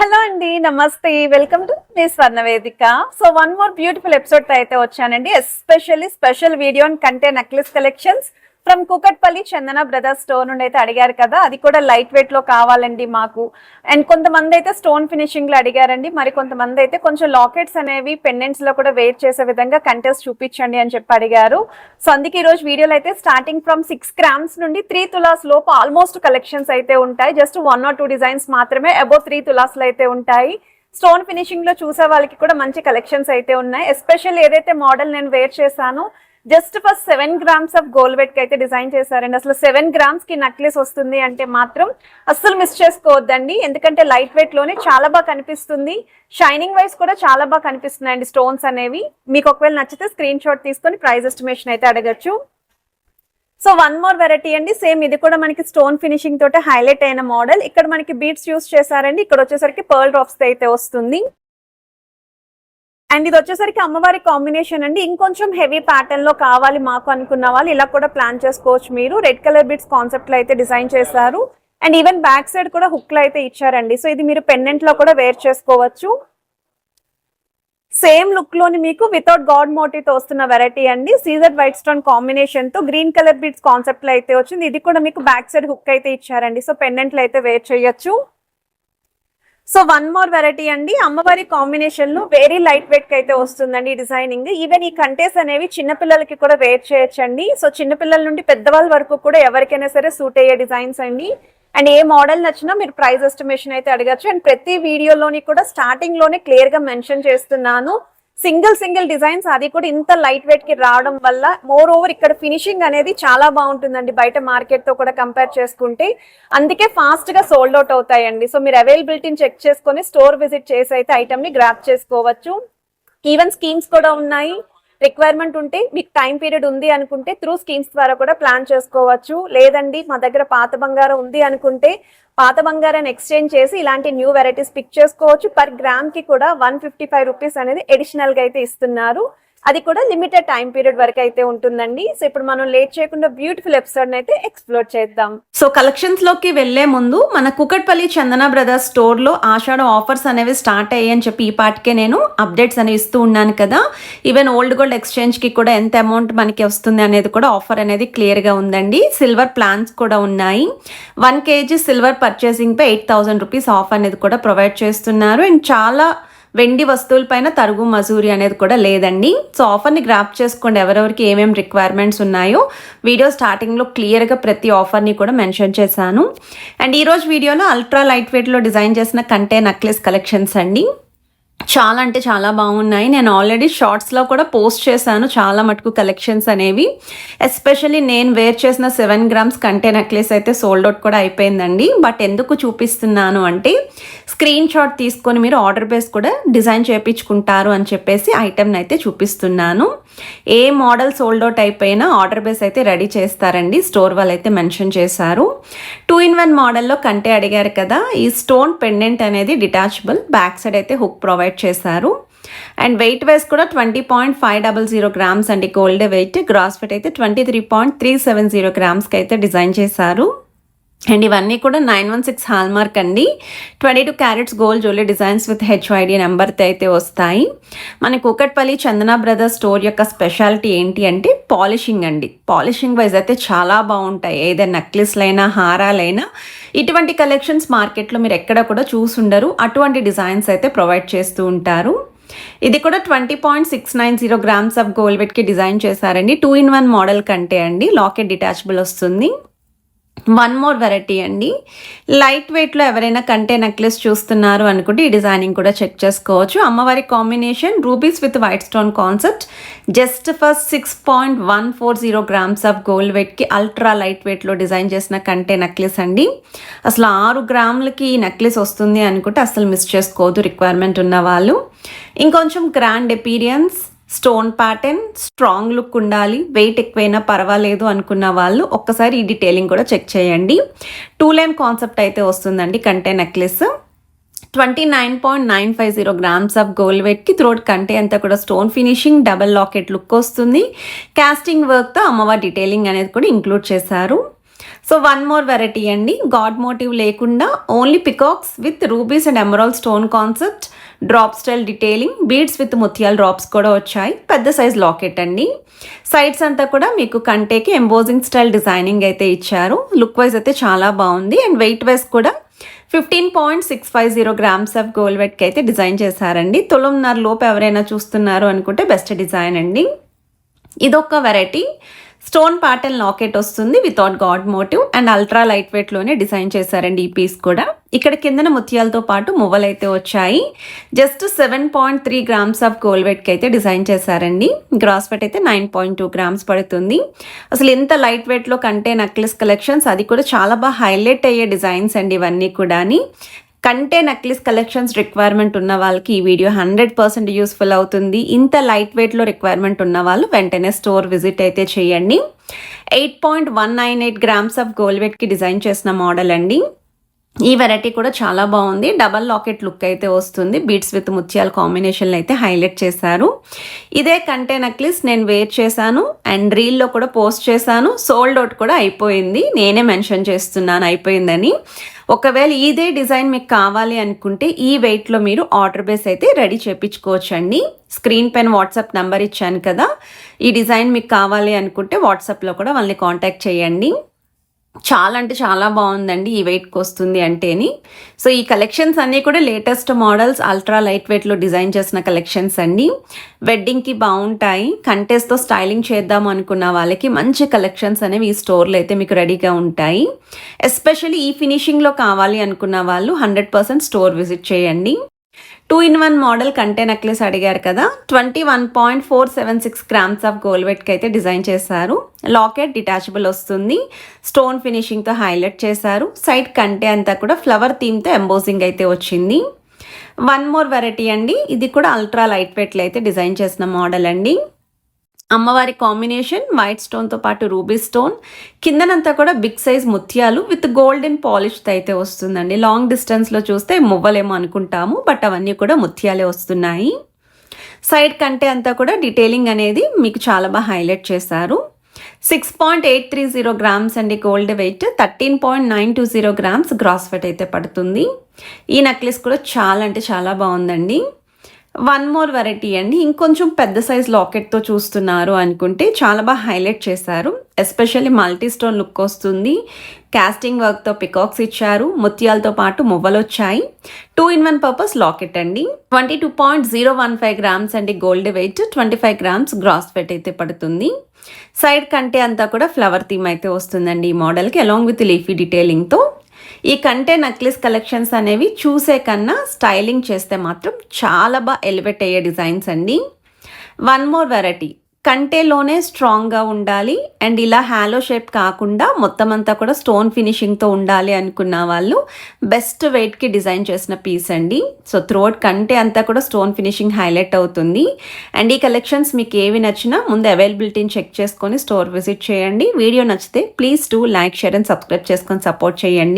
Hello అండి, నమస్తే. Welcome to me స్వర్ణ వేదిక. So one more beautiful episode తో అయితే వచ్చానండి. ఎస్పెషల్లీ స్పెషల్ వీడియో అండ్ కంటే necklace collections from Kukatpally Chandana brothers store నుండి అయితే అడిగారు కదా, అది కూడా లైట్ వెయిట్ లో కావాలండి మాకు. అండ్ కొంతమంది అయితే స్టోన్ ఫినిషింగ్ లో అడిగారండి, మరి కొంతమంది అయితే కొంచెం లాకెట్స్ అనేవి పెండెంట్స్ లో కూడా వేర్ చేసే విధంగా కంటెస్ట్ చూపించండి అని చెప్పి అడిగారు. సో అందుకే ఈ రోజు వీడియోలో అయితే స్టార్టింగ్ ఫ్రమ్ 6 grams నుండి 3 తులాస్ లోపు ఆల్మోస్ట్ కలెక్షన్స్ అయితే ఉంటాయి. జస్ట్ 1 or 2 డిజైన్స్ మాత్రమే అబౌవ్ 3 తులాస్ లో అయితే ఉంటాయి. స్టోన్ ఫినిషింగ్ లో చూసే వాళ్ళకి కూడా మంచి కలెక్షన్స్ అయితే ఉన్నాయి. ఎస్పెషల్ ఏదైతే మోడల్ నేను వేర్ చేశానో just for 7 grams of gold weight కి అయితే డిజైన్ చేశారండి. అసలు 7 grams కి నెక్లెస్ వస్తుంది అంటే మాత్రం అస్సలు మిస్ చేసుకోవద్దండి, ఎందుకంటే లైట్ వెయిట్ లోనే చాలా బాగా కనిపిస్తుంది. షైనింగ్ వైస్ కూడా చాలా బాగా కనిపిస్తున్నాయండి స్టోన్స్ అనేవి. మీకు ఒకవేళ నచ్చితే స్క్రీన్ షాట్ తీసుకొని ప్రైస్ ఎస్టిమేషన్ అయితే అడగచ్చు. సో వన్ మోర్ వెరైటీ అండి, సేమ్ ఇది కూడా మనకి స్టోన్ ఫినిషింగ్ తోటి హైలైట్ అయిన మోడల్. ఇక్కడ మనకి బీడ్స్ యూస్ చేశారండి, ఇక్కడ వచ్చేసరికి పర్ల్ డ్రాప్స్ అయితే వస్తుంది. అండ్ ఇది వచ్చేసరికి అమ్మవారి కాంబినేషన్ అండి. ఇంకొంచెం హెవీ ప్యాటర్న్ లో కావాలి మాకు అనుకున్న వాళ్ళు ఇలా కూడా ప్లాన్ చేసుకోవచ్చు. మీరు రెడ్ కలర్ బిట్స్ కాన్సెప్ట్ లో అయితే డిజైన్ చేశారు. అండ్ ఈవెన్ బ్యాక్ సైడ్ కూడా హుక్ లో అయితే ఇచ్చారండి. సో ఇది మీరు పెండెంట్ లో కూడా వేర్ చేసుకోవచ్చు. సేమ్ లుక్ లోని మీకు వితౌట్ గాడ్ మోటివ్ తో వస్తున్న వెరైటీ అండి. సీజర్ వైట్ స్టోన్ కాంబినేషన్ తో గ్రీన్ కలర్ బిట్స్ కాన్సెప్ట్ లో అయితే వచ్చింది. ఇది కూడా మీకు బ్యాక్ సైడ్ హుక్ అయితే ఇచ్చారండి. సో పెండెంట్ లో అయితే వేర్ చేయొచ్చు. సో వన్ మోర్ వెరైటీ అండి, అమ్మవారి కాంబినేషన్ లో వెరీ లైట్ వెయిట్ కి అయితే వస్తుందండి డిజైనింగ్. ఈవెన్ ఈ కంటెస్ అనేవి చిన్నపిల్లలకి కూడా వేర్ చేయొచ్చండి. సో చిన్నపిల్లల నుండి పెద్దవాళ్ళ వరకు కూడా ఎవరికైనా సరే సూట్ అయ్యే డిజైన్స్ అండి. అండ్ ఏ మోడల్ నచ్చినా మీరు ప్రైస్ ఎస్టిమేషన్ అయితే అడగచ్చు. అండ్ ప్రతి వీడియోలోని కూడా స్టార్టింగ్ లోనే క్లియర్ గా మెన్షన్ చేస్తున్నాను, సింగిల్ డిజైన్స్, అది కూడా ఇంత లైట్ వెయిట్ కి రావడం వల్ల మోర్ ఓవర్ ఇక్కడ ఫినిషింగ్ అనేది చాలా బాగుంటుందండి బయట మార్కెట్ తో కూడా కంపేర్ చేసుకుంటే. అందుకే ఫాస్ట్ గా సోల్డ్ అవుట్ అవుతాయండి. సో మీరు అవైలబిలిటీని చెక్ చేసుకొని స్టోర్ విజిట్ చేసి అయితే ఐటమ్ ని గ్రాప్ చేసుకోవచ్చు. ఈవెన్ స్కీమ్స్ కూడా ఉన్నాయి. రిక్వైర్మెంట్ ఉంటే మీకు టైం పీరియడ్ ఉంది అనుకుంటే త్రూ స్కీమ్స్ ద్వారా కూడా ప్లాన్ చేసుకోవచ్చు. లేదండి మా దగ్గర పాత బంగారం ఉంది అనుకుంటే పాత బంగారాన్ని ఎక్స్చేంజ్ చేసి ఇలాంటి న్యూ వెరైటీస్ పిక్ చేసుకోవచ్చు. పర్ గ్రామ్ కి కూడా 155 రూపీస్ అనేది అడిషనల్ గా అయితే ఇస్తున్నారు. అది కూడా లిమిటెడ్ టైం పీరియడ్ వరకు అయితే ఉంటుందండి. సో ఇప్పుడు మనం లేట్ చేయకుండా బ్యూటిఫుల్ ఎపిసోడ్ అయితే ఎక్స్ప్లోర్ చేద్దాం. సో కలెక్షన్స్ లోకి వెళ్లే ముందు మన కుకట్పల్లి చందన బ్రదర్స్ స్టోర్ లో ఆషాఢ ఆఫర్స్ అనేవి స్టార్ట్ అయ్యాయని చెప్పి ఈ పాటికే నేను అప్డేట్స్ అనేవి ఇస్తూ ఉన్నాను కదా. ఈవెన్ ఓల్డ్ గోల్డ్ ఎక్స్చేంజ్ కి కూడా ఎంత అమౌంట్ మనకి వస్తుంది అనేది కూడా ఆఫర్ అనేది క్లియర్ గా ఉందండి. సిల్వర్ ప్లాన్స్ కూడా ఉన్నాయి. 1 kg సిల్వర్ పర్చేసింగ్ పై 8,000 రూపీస్ ఆఫ్ అనేది కూడా ప్రొవైడ్ చేస్తున్నారు. అండ్ చాలా వెండి వస్తువులపైన తరుగు మజూరి అనేది కూడా లేదండి. సో ఆఫర్ని గ్రాప్ చేసుకోండి. ఎవరెవరికి ఏమేమి రిక్వైర్మెంట్స్ ఉన్నాయో వీడియో స్టార్టింగ్లో క్లియర్గా ప్రతి ఆఫర్ని కూడా మెన్షన్ చేశాను. అండ్ ఈరోజు వీడియోలో అల్ట్రా లైట్ వెయిట్లో డిజైన్ చేసిన కంటే నెక్లెస్ కలెక్షన్స్ అండి. చాలా అంటే చాలా బాగున్నాయి. నేను ఆల్రెడీ షార్ట్స్లో కూడా పోస్ట్ చేశాను చాలా మటుకు కలెక్షన్స్ అనేవి. ఎస్పెషల్లీ నేను వేర్ చేసిన 7 grams కంటే నెక్లెస్ అయితే సోల్డ్ అవుట్ కూడా అయిపోయిందండి. బట్ ఎందుకు చూపిస్తున్నాను అంటే స్క్రీన్ షాట్ తీసుకొని మీరు ఆర్డర్ బేస్ కూడా డిజైన్ చేయించుకుంటారు అని చెప్పేసి ఐటెంని అయితే చూపిస్తున్నాను. ఏ మోడల్ సోల్డ్ అవుట్ అయిపోయినా ఆర్డర్ బేస్ అయితే రెడీ చేస్తారండి, స్టోర్ వాళ్ళు అయితే మెన్షన్ చేశారు. 2-in-1 మోడల్లో కంటే అడిగారు కదా, ఈ స్టోన్ పెండెంట్ అనేది డిటాచబుల్, బ్యాక్ సైడ్ అయితే హుక్ ప్రొవైడ్ చేశారు. అండ్ వెయిట్ వైజ్ కూడా 20.500 grams అండి గోల్డ్ వెయిట్. గ్రాస్ వెయిట్ అయితే 23.370 grams కి అయితే డిజైన్ చేశారు. అండ్ ఇవన్నీ కూడా 916 హాల్మార్క్ అండి. 22 carats gold jewellery designs with HYD నెంబర్తో అయితే వస్తాయి. మన కుకట్పల్లి చందన బ్రదర్స్ స్టోర్ యొక్క స్పెషాలిటీ ఏంటి అంటే పాలిషింగ్ అండి. పాలిషింగ్ వైజ్ అయితే చాలా బాగుంటాయి. ఏదైనా నెక్లెస్లైనా హారాలైనా ఇటువంటి కలెక్షన్స్ మార్కెట్లో మీరు ఎక్కడ కూడా చూసుండరు. అటువంటి డిజైన్స్ అయితే ప్రొవైడ్ చేస్తూ ఉంటారు. ఇది కూడా 20.690 grams ఆఫ్ గోల్డ్ వెయిట్కి డిజైన్ చేశారండి. 2-in-1 మోడల్ కంటే అండి. లాకెట్ డిటాచబుల్ వస్తుంది. వన్ మోర్ వెరైటీ అండి, లైట్ వెయిట్లో ఎవరైనా కంటే నెక్లెస్ చూస్తున్నారు అనుకుంటే ఈ డిజైనింగ్ కూడా చెక్ చేసుకోవచ్చు. అమ్మవారి combination rubies with white stone concept. Just for 6.140 grams of gold వెయిట్కి అల్ట్రా లైట్ వెయిట్లో డిజైన్ చేసిన కంటే నెక్లెస్ అండి. అసలు 6 grams ఈ నెక్లెస్ వస్తుంది అనుకుంటే అసలు మిస్ చేసుకోవద్దు రిక్వైర్మెంట్ ఉన్న వాళ్ళు. ఇంకొంచెం grand appearance, stone pattern, strong look ఉండాలి, వెయిట్ ఎక్కువైనా పర్వాలేదు అనుకున్న వాళ్ళు ఒక్కసారి ఈ డీటెయిలింగ్ కూడా చెక్ చేయండి. 2 lane కాన్సెప్ట్ అయితే వస్తుందండి కంటే నెక్లెస్. 29.950 grams ఆఫ్ గోల్డ్ వెయిట్కి త్రోట్ కంటే అంతా కూడా stone finishing, double locket look వస్తుంది. కాస్టింగ్ వర్క్తో అమ్మవారి డీటెయిలింగ్ అనేది కూడా ఇంక్లూడ్ చేశారు. సో వన్ మోర్ వెరైటీ అండి, గాడ్ మోటివ్ లేకుండా only peacocks with rubies and emerald stone concept, drop style detailing, beads with ముత్యాల డ్రాప్స్ కూడా వచ్చాయి. పెద్ద సైజ్ లాకెట్ అండి. సైడ్స్ అంతా కూడా మీకు కంటేకి ఎంబోజింగ్ స్టైల్ డిజైనింగ్ అయితే ఇచ్చారు. లుక్ వైజ్ అయితే చాలా బాగుంది. అండ్ వెయిట్ వైజ్ కూడా 15.650 గ్రామ్స్ ఆఫ్ గోల్డ్ వెట్కి అయితే డిజైన్ చేశారండి. తులంన్నర లోపు ఎవరైనా చూస్తున్నారు అనుకుంటే బెస్ట్ డిజైన్ అండి. ఇదొక వెరైటీ స్టోన్ ప్యాటర్న్ లాకెట్ వస్తుంది without god motif and ultra light వెయిట్లోనే డిజైన్ చేశారండి ఈ పీస్ కూడా. ఇక్కడ కిందన ముత్యాలతో పాటు మువ్వలు అయితే వచ్చాయి. జస్ట్ 7.3 గ్రామ్స్ ఆఫ్ గోల్డ్ వెయిట్కి అయితే డిజైన్ చేశారండి. గ్రాస్ వెయిట్ అయితే 9.2 గ్రామ్స్ పడుతుంది. అసలు ఎంత లైట్ వెయిట్లో కంటే నెక్లెస్ కలెక్షన్స్, అది కూడా చాలా బాగా హైలైట్ అయ్యే డిజైన్స్ అండి ఇవన్నీ కూడా. కంటే నెక్లెస్ కలెక్షన్స్ రిక్వైర్మెంట్ ఉన్న వాళ్ళకి ఈ వీడియో 100% యూస్ఫుల్ అవుతుంది. ఇంత లైట్ వెయిట్లో రిక్వైర్మెంట్ ఉన్న వాళ్ళు వెంటనే స్టోర్ విజిట్ అయితే చేయండి. 8.198 గ్రామ్స్ ఆఫ్ గోల్డ్ వెయిట్కి డిజైన్ చేసిన మోడల్ అండి. ఈ వెరైటీ కూడా చాలా బాగుంది. డబల్ లాకెట్ లుక్ అయితే వస్తుంది. బీడ్స్ విత్ ముత్యాల కాంబినేషన్లో అయితే హైలైట్ చేశారు. ఇదే కంటే నెక్లెస్ నేను వేర్ చేశాను అండ్ రీల్లో కూడా పోస్ట్ చేశాను. సోల్డ్ అవుట్ కూడా అయిపోయింది. నేనే మెన్షన్ చేస్తున్నాను అయిపోయిందని. ఒకవేళ ఇదే డిజైన్ మీకు కావాలి అనుకుంటే ఈ వెయిట్లో మీరు ఆర్డర్ బేస్ అయితే రెడీ చేయించుకోవచ్చు అండి. స్క్రీన్ పైన వాట్సాప్ నెంబర్ ఇచ్చాను కదా, ఈ డిజైన్ మీకు కావాలి అనుకుంటే వాట్సాప్లో కూడా వాళ్ళని కాంటాక్ట్ చేయండి. చాలా అంటే చాలా బాగుందండి ఈ వెయిట్కి వస్తుంది అంటేని. సో ఈ కలెక్షన్స్ అన్నీ కూడా లేటెస్ట్ మోడల్స్, అల్ట్రా లైట్ వెయిట్లో డిజైన్ చేసిన కలెక్షన్స్ అండి. వెడ్డింగ్కి బాగుంటాయి. కంటెస్ట్తో స్టైలింగ్ చేద్దాం అనుకున్న వాళ్ళకి మంచి కలెక్షన్స్ అనేవి ఈ స్టోర్లో అయితే మీకు రెడీగా ఉంటాయి. ఎస్పెషల్లీ ఈ ఫినిషింగ్లో కావాలి అనుకున్న వాళ్ళు 100% స్టోర్ విజిట్ చేయండి. 2-in-1 మోడల్ కంటే నెక్లెస్ అడిగారు కదా, 21.476 గ్రామ్స్ ఆఫ్ గోల్డ్ వెట్కి అయితే డిజైన్ చేశారు. లాకెట్ డిటాచబుల్ వస్తుంది. స్టోన్ ఫినిషింగ్తో హైలైట్ చేశారు. సైడ్ కంటే అంతా కూడా ఫ్లవర్ థీమ్తో ఎంబోజింగ్ అయితే వచ్చింది. వన్ మోర్ వెరైటీ అండి. ఇది కూడా అల్ట్రా లైట్ వెయిట్లో అయితే డిజైన్ చేసిన మోడల్ అండి. అమ్మవారి కాంబినేషన్ వైట్ స్టోన్తో పాటు రూబీ స్టోన్, కిందనంతా కూడా బిగ్ సైజ్ ముత్యాలు విత్ గోల్డెన్ పాలిష్తో అయితే వస్తుందండి. లాంగ్ డిస్టెన్స్లో చూస్తే మువ్వలేమో అనుకుంటాము, బట్ అవన్నీ కూడా ముత్యాలే వస్తున్నాయి. సైడ్ కంటే అంతా కూడా డీటెయిలింగ్ అనేది మీకు చాలా బాగా హైలైట్ చేశారు. 6.830 గ్రామ్స్ అండి gold weight, 13.920 grams gross weight అయితే పడుతుంది. ఈ నెక్లెస్ కూడా చాలా అంటే చాలా బాగుందండి. వన్ మోర్ వెరైటీ అండి. ఇంకొంచెం పెద్ద సైజ్ లాకెట్తో చూస్తున్నారు అనుకుంటే చాలా బాగా హైలైట్ చేశారు. ఎస్పెషల్లీ మల్టీ స్టోన్ లుక్ వస్తుంది. కాస్టింగ్ వర్క్తో పికాక్స్ ఇచ్చారు. ముత్యాలతో పాటు మువ్వలు వచ్చాయి. 2-in-1 పర్పస్ లాకెట్ అండి. 22.015 గ్రామ్స్ అండి gold weight, 25 grams gross weight అయితే పడుతుంది. సైడ్ కంటే అంతా కూడా ఫ్లవర్ థీమ్ అయితే వస్తుందండి ఈ మోడల్కి, అలాంగ్ విత్ లీఫీ డీటెయిలింగ్తో. ఈ కంటే నెక్లెస్ కలెక్షన్స్ అనేవి చూసే కన్నా స్టైలింగ్ చేస్తే మాత్రం చాలా బాగా ఎలివేట్ అయ్యే డిజైన్స్ అండి. వన్ మోర్ వెరైటీ, కంటేలోనే స్ట్రాంగ్గా ఉండాలి అండ్ ఇలా హ్యాలో షేప్ కాకుండా మొత్తం అంతా కూడా స్టోన్ ఫినిషింగ్తో ఉండాలి అనుకున్న వాళ్ళు బెస్ట్ వెయిట్కి డిజైన్ చేసిన పీస్ అండి. సో త్రోట్ కంటే అంతా కూడా స్టోన్ ఫినిషింగ్ హైలైట్ అవుతుంది. అండ్ ఈ కలెక్షన్స్ మీకు ఏవి నచ్చినా ముందు అవైలబిలిటీని చెక్ చేసుకొని స్టోర్ విజిట్ చేయండి. వీడియో నచ్చితే please do like, share and subscribe చేసుకొని సపోర్ట్ చేయండి.